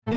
আমরা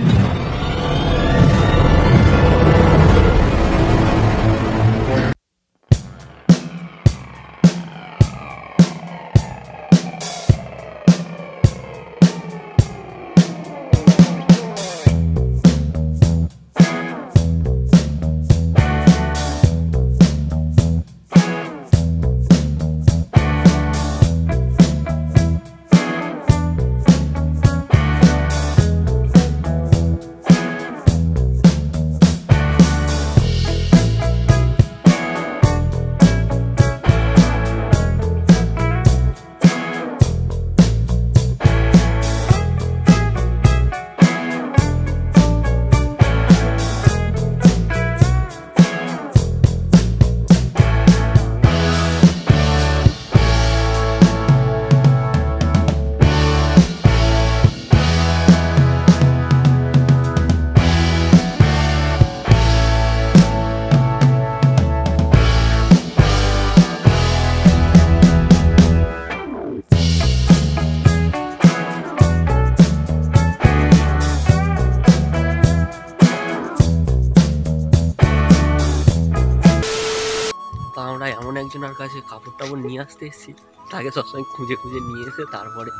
এমন একজনের কাছে কাপড় টাপড় নিয়ে আসতে এসেছি, তাকে সবসময় খুঁজে খুঁজে নিয়ে এসে তারপরে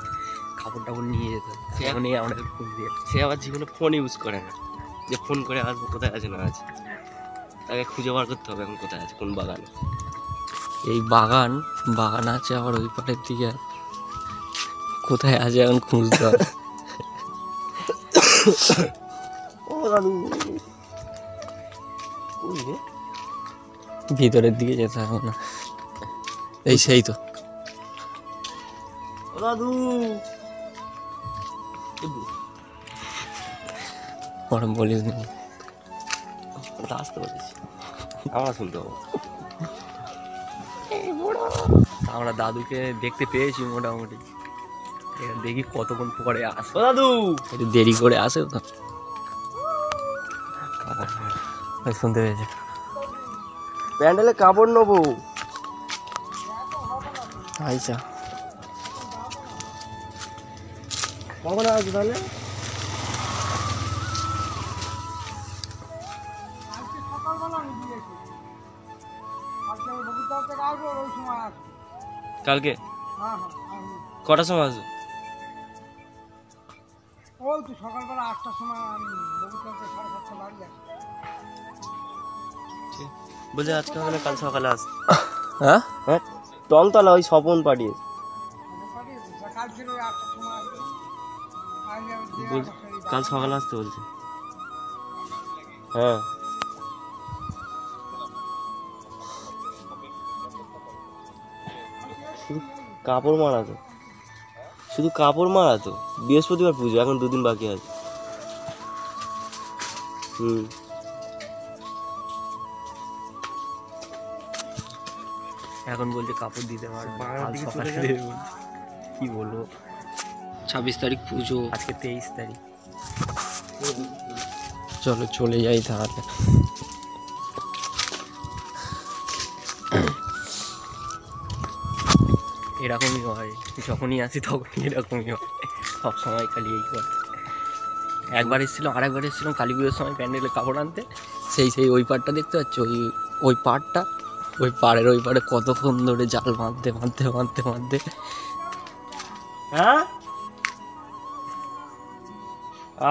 কাপড় টাপড় নিয়ে যেতে। এখন আমরা খুঁজে, সে আবার জীবনে ফোন ইউজ করে না, যে ফোন করে আসবো কোথায় আছে না আছে, তাকে খুঁজে বার করতে হবে এখন কোথায় আছে, কোন বাগানে। এই বাগান আছে আবার ওই পাটের দিকে, কোথায় আছে এখন খুঁজতে হবে। ও দাদু, ভিতরের দিকে যেতে হবে না, এই সেই তো। ও দাদু, পরে বলিস না, আসতে বলেছি, আমরা শুনতে পাবো। আমরা দাদুকে দেখতে পেয়েছি মোটামুটি, দেখি কতক্ষণ পরে আসে। ও দাদু, একটু দেরি করে আসে তো, শুনতে পেয়েছে। প্যান্ডেলে কাপড় নেবো। আচ্ছা, কখন আসবে তাহলে? কালকে কটার সময় আসবে? ওই তো সকালবেলা 8টার সময় আমি বগুড়াতে 7:30 বাজে আসি। বলছে আজকে হবে না, কাল সকালে আস। হ্যাঁ হ্যাঁ, টলতলা ওই স্বপন পাঠিয়েছে। কাল ছিল 8টার সময় আসবে। কাল সকালে আসতে বলছে। হ্যাঁ, শুধু কাপড় মারা তো, শুধু কাপড় মারা তো। বৃহস্পতিবার পুজো, এখন 2 দিন বাকি আছে। এখন বলছে কাপড় দিতে পারবে না, কাল সকালে দেবে বলছে। কি বলবো, 26 তারিখ পুজো, আজকে 23 তারিখ। চলো চলে যাই তাহলে। এরকমই হয়, যখনই আসি তখনই এরকমই হয়, সব সময় খালি এই করে। একবার এসেছিলাম, আরেকবার এসেছিলাম কালী পুজোর সময় প্যান্ডেলে কাপড় আনতে, সেই ওই পাড়টা দেখতে পাচ্ছ, ওই পাড়টা, ওই পাড়ের ওই পাড়ে কতক্ষণ ধরে জাল বাঁধতে। হ্যাঁ,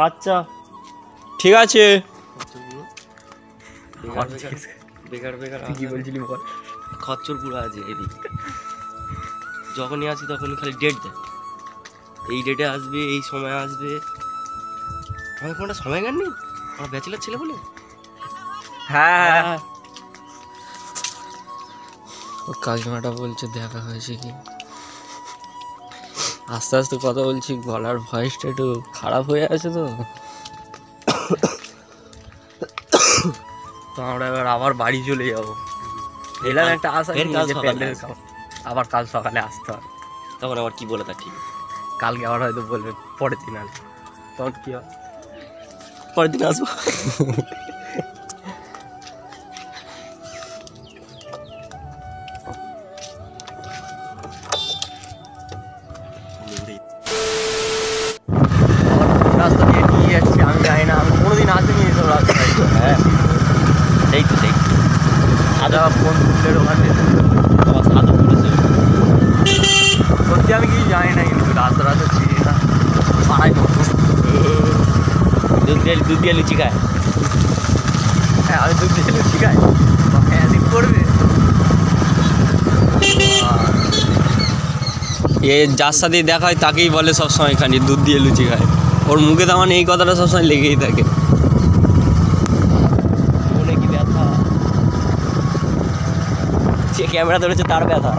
আচ্ছা ঠিক আছে। বেকার কি বলছিলি বল? খচ্চর পুরো আছে এদিকে, যখনই আসি তখনই খালি ডেট দেয়, এই ডেটে আসবে, এই সময় আসবে। আমার কোনটা সময় গান নেই, আমার ব্যাচেলার ছেলে বলে। হ্যাঁ, কাকিমাটা বলছে দেখা হয়েছে কি, আস্তে আস্তে কথা বলছি, গলার ভয়েসটা একটু খারাপ হয়ে আছে তো আমরা এবার আবার বাড়ি চলে যাবো। এলাম একটা আশা, আবার কাল সকালে আসতে হবে। তখন আবার কি বলে তা ঠিক, কালকে আবার হয়তো বলবে পরের দিন আসবে, তখন কি হবে, পরের দিন আসবো। রাস্তা দিয়ে নিয়ে যাচ্ছি আমি, রাজা কোন ফুলের ওখানে আমার সাধু করেছে। সত্যি আমি কিছু জানি না, কিন্তু রাস্তা চিনি না, পাড়ায় নতুন। দুধ দিয়ে লুচি খায়। হ্যাঁ, আমি দুধ দিয়ে লুচি খাই, হ্যাঁ দিন করবে। এ যার সাথেই দেখা হয় তাকেই বলে সবসময় খানি দুধ দিয়ে লুচি খায়। ওর মুখে তো মানে এই কথাটা সবসময় লেগেই থাকে। মনে কি ব্যথা, যে ক্যামেরা ধরেছে তার ব্যথা।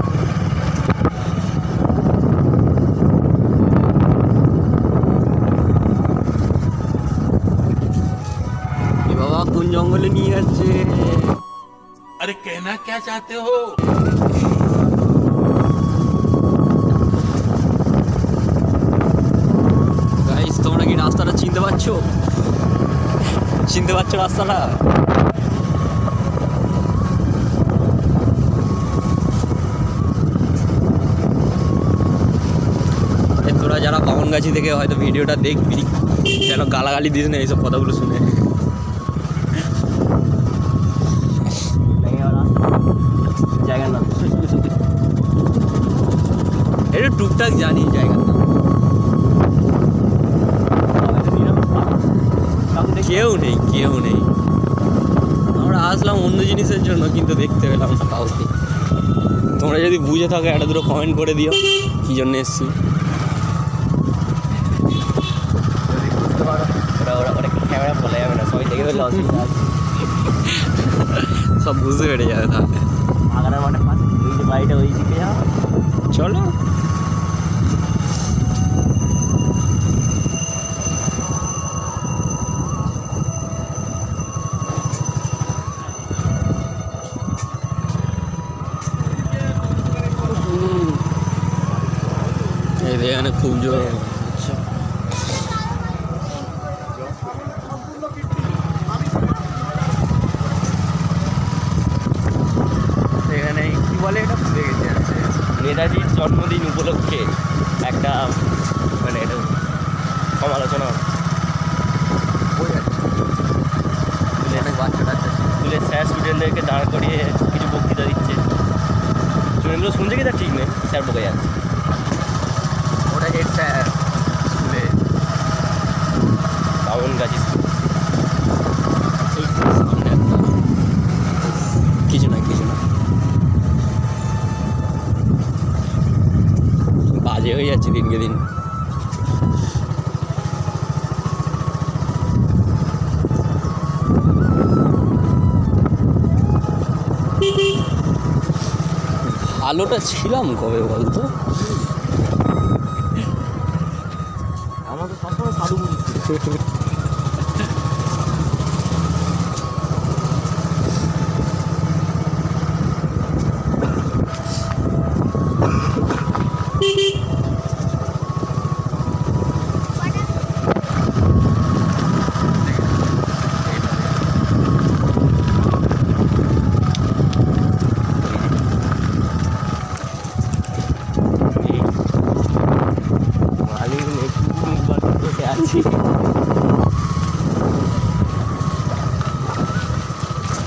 এ বাবা কোন জঙ্গলে নিয়ে যাচ্ছে? अरे कहना क्या चाहते हो? গাইস, তোমরা কি রাস্তাটা চিনতে পারছো? চিনতে পারছো রাস্তাটা? তোরা যারা বামনগাছি থেকে হয়তো ভিডিওটা দেখবি, যেন গালাগালি দিস না এইসব কথাগুলো শুনে। জায়গার নাম একটু টুকটাক জানি জায়গার নাম। কেউ নেই, কেউ নেই। আমরা আসলাম অন্য জিনিসের জন্য, কিন্তু দেখতে পেলাম না কাউকে। তোমরা যদি বুঝে থাকো একটা দুটো কমেন্ট করে দিও কী জন্য এসছি। ওরা ক্যামেরা বলে যাবে না, সবাই দেখে ফেললে অসুবিধা আছে। সব বুঝতে পেরে যাবে তাহলে। বাগানের মাঠে পাশে ওই যে বাড়িটা ওই দিকে যাও। চলো। এখানে খুব জোর হচ্ছে। এখানে কি বলে এটা ভুলে গেছে। নেতাজির জন্মদিন উপলক্ষে একটা মানে এটা সমালোচনা অনেক বাচ্চা টাচ্চা স্কুলের স্যার স্টুডেন্টদেরকে দাঁড় করিয়ে কিছু বক্তৃতা দিচ্ছে। স্টুডেন্টগুলো শুনছে কি তার ঠিক নেই, স্যার বকে যাচ্ছে। ওটা হেড স্যার স্কুলে বামনগাছি কিছু না কিছু না, বাজে হয়ে যাচ্ছে দিনকে দিন। ভালোটা ছিলাম কবে বলতো? আমার তো সবসময় সাধু বুঝছি।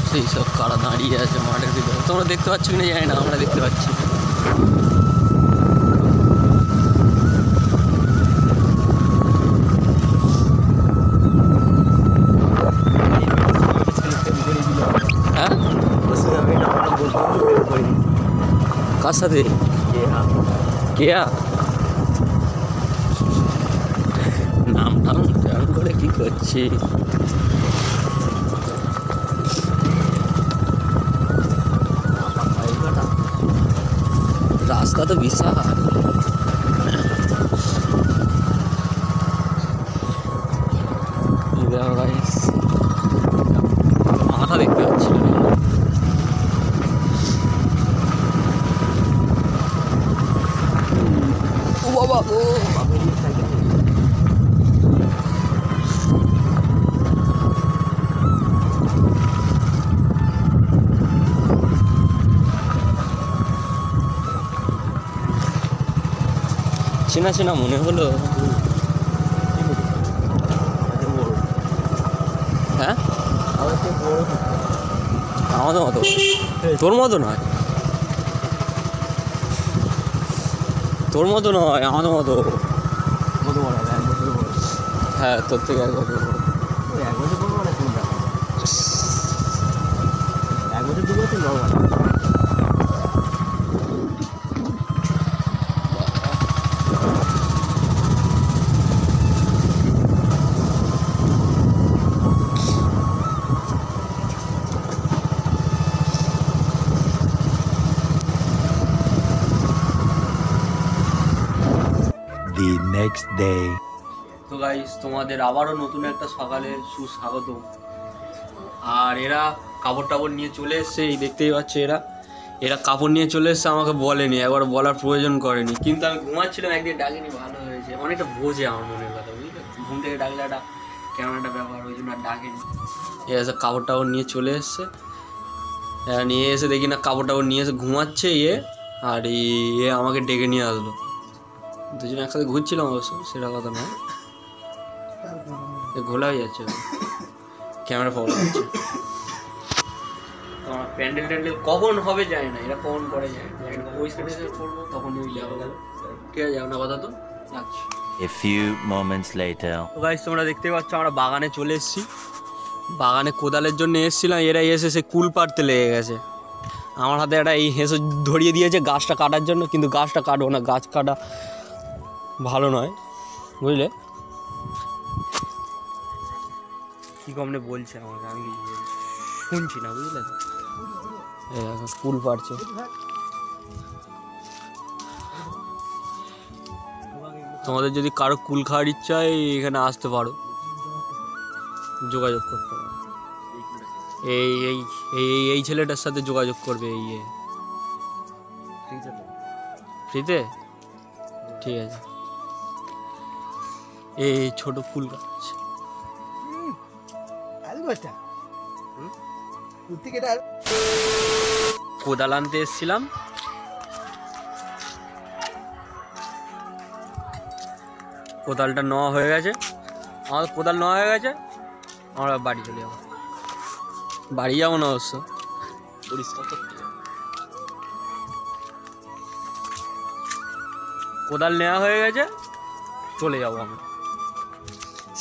সেই সব কারা দাঁড়িয়ে আছে মাঠের ভিতরে, তোমরা দেখতে পাচ্ছ কিনা জানি না, আমরা দেখতে পাচ্ছি। হ্যাঁ, কার সাথে? কেয়া নাম টাম কেমন করে কি করছি? রাস্তা তো বিশাল। মাথা দেখতে পাচ্ছি না। ও বাবা, ও চেনা চেনা মনে হলো। হ্যাঁ, আমাদের মতো, তোর মতো নয়, তোর মতো নয়, আমাদের মতো। কত বড় হবে? 1 বছর বড়? হ্যাঁ, তোর থেকে 1 বছর বড়। ওই 1 বছর বড় মানে কোন ব্যাপার? 1 বছর 2 বছর নর্মাল। The next day. তো গাইস, তোমাদের আবারও নতুন একটা সকালে সুস্বাগত। আর এরা কাপড় টাপড় নিয়ে চলে এসছে, এই দেখতেই পাচ্ছে। এরা কাপড় নিয়ে চলে এসছে, আমাকে বলেনি, একবার বলার প্রয়োজন করেনি। কিন্তু আমি ঘুমাচ্ছিলাম, একদিন ডাকিনি, ভালো হয়েছে। অনেকটা বোঝে আমার মনের কথা, বুঝলে? ঘুম থেকে ডাকলে একটা কেমন একটা ব্যাপার, ওই জন্য আর ডাকেনি। এরা সব কাপড় টাপড় নিয়ে চলে এসছে। এরা নিয়ে এসে দেখি না কাপড় টাপড় নিয়ে এসে ঘুমাচ্ছে আর আমাকে ডেকে নিয়ে আসলো। দুজনে একসাথে ঘুরছিলাম অবশ্য, সেটা কথা নয়। ঘোলা হয়ে যাচ্ছে, ক্যামেরা প্রবলেম হচ্ছে। তোমার প্যান্ডেল ট্যান্ডেল কখন হবে জানি না, এরা কখন করে যায় না। একদম পরিষ্কার করবো তখন ওই যাবো। ঠিক আছে, যাও না কথা তো রাখছি। A few moments later. তো গাইস, তোমরা দেখতে পাচ্ছ আমরা বাগানে চলে এসেছি। বাগানে কোদালের জন্য এসেছিলাম, এরা এসে সে কুল পাড়তে লেগে গেছে। আমার হাতে একটা এই হেঁসে ধরিয়ে দিয়েছে গাছটা কাটার জন্য, কিন্তু গাছটা কাটবো না, গাছ কাটা ভালো নয়, বুঝলে? কি কমনে বলছে আমাকে, আমি শুনছি না, বুঝলে? কুল পাড়ছে। তোমাদের যদি কারো কুল খাওয়ার ইচ্ছা হয়, এখানে আসতে পারো, যোগাযোগ করতে পারো। এই এই এই এই ছেলেটার সাথে যোগাযোগ করবে। ফ্রিতে? ঠিক আছে। এই ছোট কুল গাছ। কোদাল আনতে এসেছিলাম, কোদালটা নেওয়া হয়ে গেছে। আমাদের কোদাল নেওয়া হয়ে গেছে, আমরা বাড়ি চলে যাবো। বাড়ি যাবো না অবশ্য, পরিষ্কার করতে কোদাল নেওয়া হয়ে গেছে, চলে যাবো আমরা।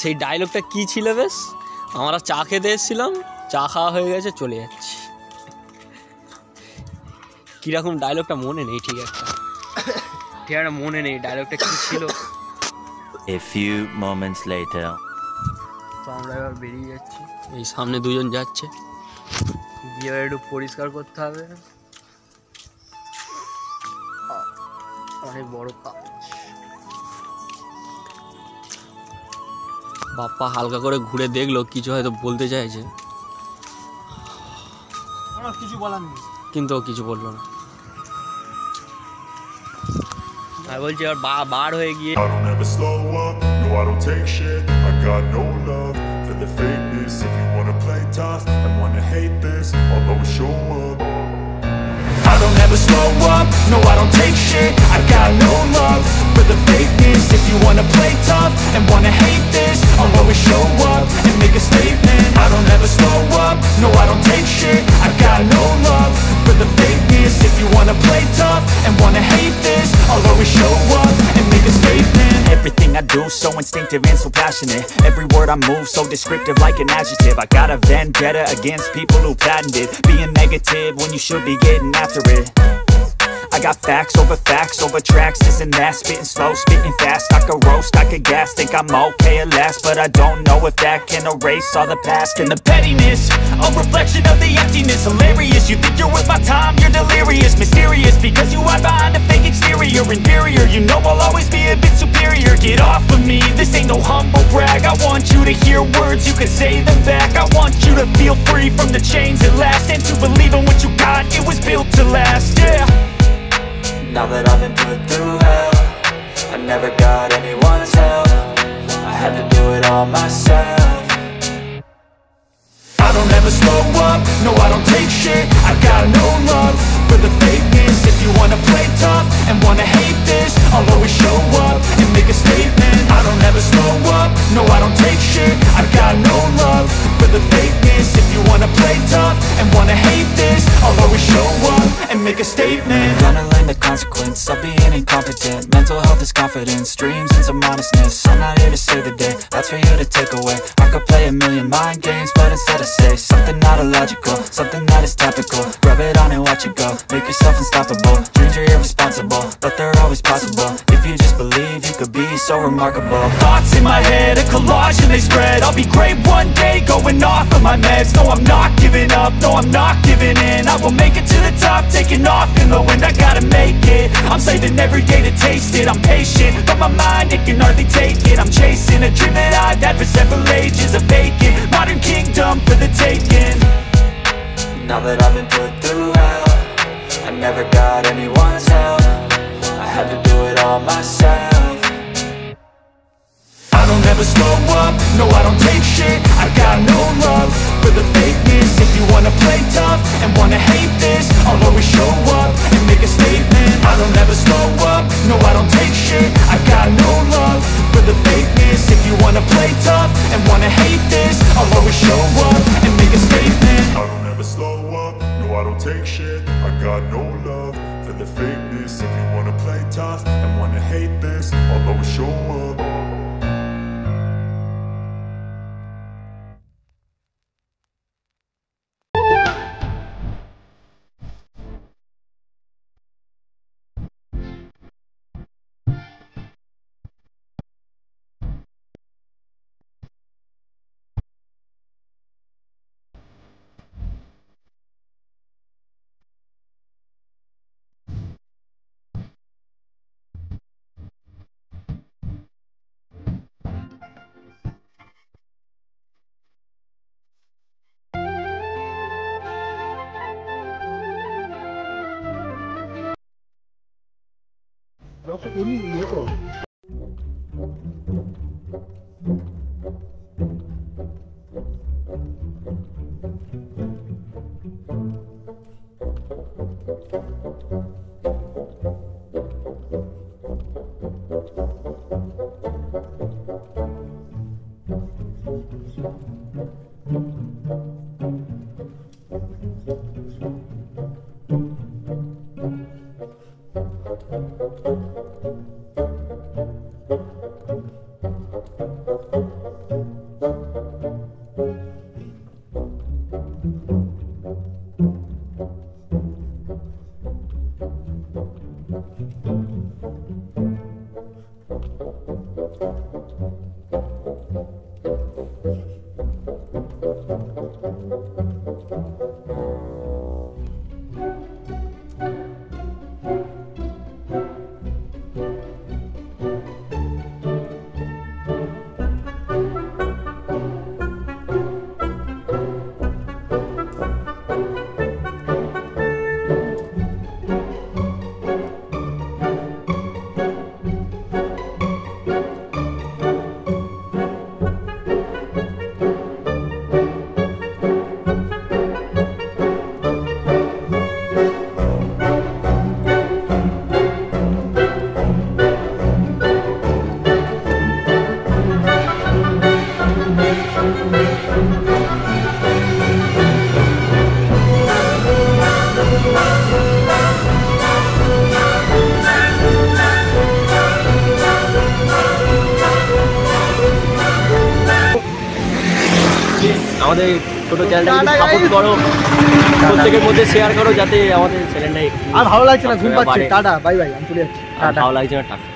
সেই ডায়লগটা কি ছিল বেশ? আমরা চা খেতে এসেছিলাম, চা খাওয়া হয়ে গেছে, চলে যাচ্ছি। কীরকম ডায়লগটা মনে নেই, ঠিক একটা মনে নেই ডায়লগটা কী ছিল। A few moments later. তো আমরা এবার বেরিয়ে যাচ্ছি। এই সামনে দুজন যাচ্ছে, গিয়ে একটু পরিষ্কার করতে হবে। অনেক বড় কাজ। বাপ্পা হালকা করে ঘুরে দেখলো, কিছু হয়তো বলতে চাইছে, আমার কিছু বলার নেই। কিন্তু ও কিছু বললো না। আমি বলছি আর বার হয়ে গিয়ে I don't ever slow up, no I don't take shit. I got no love for the fakeness. If you wanna play tough and wanna hate this, I'll always show up. I don't ever slow up, no I don't take shit. I got no love for the fakeness. If you wanna play tough and wanna hate this, I'll always show up and make a statement. I don't ever slow up, no I don't take shit. I got no love for the fakeness. If you wanna play tough and wanna hate this, I'll always show up and make a statement. Everything I do so instinctive and so passionate. Every word I move so descriptive like an adjective. I got a vendetta against people who patented being negative when you should be getting after it. I got facts over tracks, this and that. Spitting slow, spitting fast. I could roast, I could gas. Think I'm okay at last, but I don't know if that can erase all the past. And the pettiness, a reflection of the emptiness. Hilarious, you think you're worth my time, you're delirious. Mysterious, because you hide behind a fake exterior. Inferior, you know I'll always be a bit superior. Get off of me, this ain't no humble brag. I want you to hear words, you can say them back. I want you to feel free from the chains at last, and to believe in what you got, it was built to last, yeah. Now that I've been put through hell, I never got anyone's help. I had to do it all myself. I don't ever slow up, no I don't take shit. I got no love for the fakeness. If you wanna play tough and wanna hate this, I'll always show up and make a statement. I don't ever slow up, no I don't take shit. I got no love for the fakeness. If you wanna play play tough and wanna hate this, I'll always show up and make a statement. Gonna learn the consequence of being incompetent. Mental health is confidence, dreams and some honestness. I'm not here to save the day, that's for you to take away. I could play a million mind games, but instead I say something not illogical, something that is topical. Rub it on and watch it go, make yourself unstoppable. Dreams are irresponsible, but they're always possible. If you just believe, you could be so remarkable. Thoughts in my head, a collage and they spread. I'll be great one day, going off of my meds. No, I'm not giving up, no, I'm not giving in. I will make it to the top, taking off in the wind. I gotta make it, I'm saving every day to taste it. I'm patient, but my mind, it can hardly take it. I'm chasing a dream that I've had for several ages. A vacant, modern kingdom for the taking. Now that I've been put through hell, I never got anyone's help. I had to do it all myself. I don't ever slow up, no I don't take shit. I got no love for the fakeness. If you wanna play tough and wanna hate this, I'll always show up and make a statement. I don't ever slow up, no I don't take shit. I got no love for the fakeness. If you wanna play tough and wanna hate this, I'll always show up and make a statement. I don't ever slow up, no I don't take shit. I got no love for the fakeness. If you wanna play tough and wanna hate this, I'll always show up. আমাদের ছোট চ্যানেলটা support করো, প্রত্যেকের মধ্যে share করো যাতে আমাদের চ্যানেলটা আর ভালো লাগছে না, ঘুম পাচ্ছে। টাটা, বাই বাই, আমি চলে যাচ্ছি। ভালো লাগছে না, টাটা।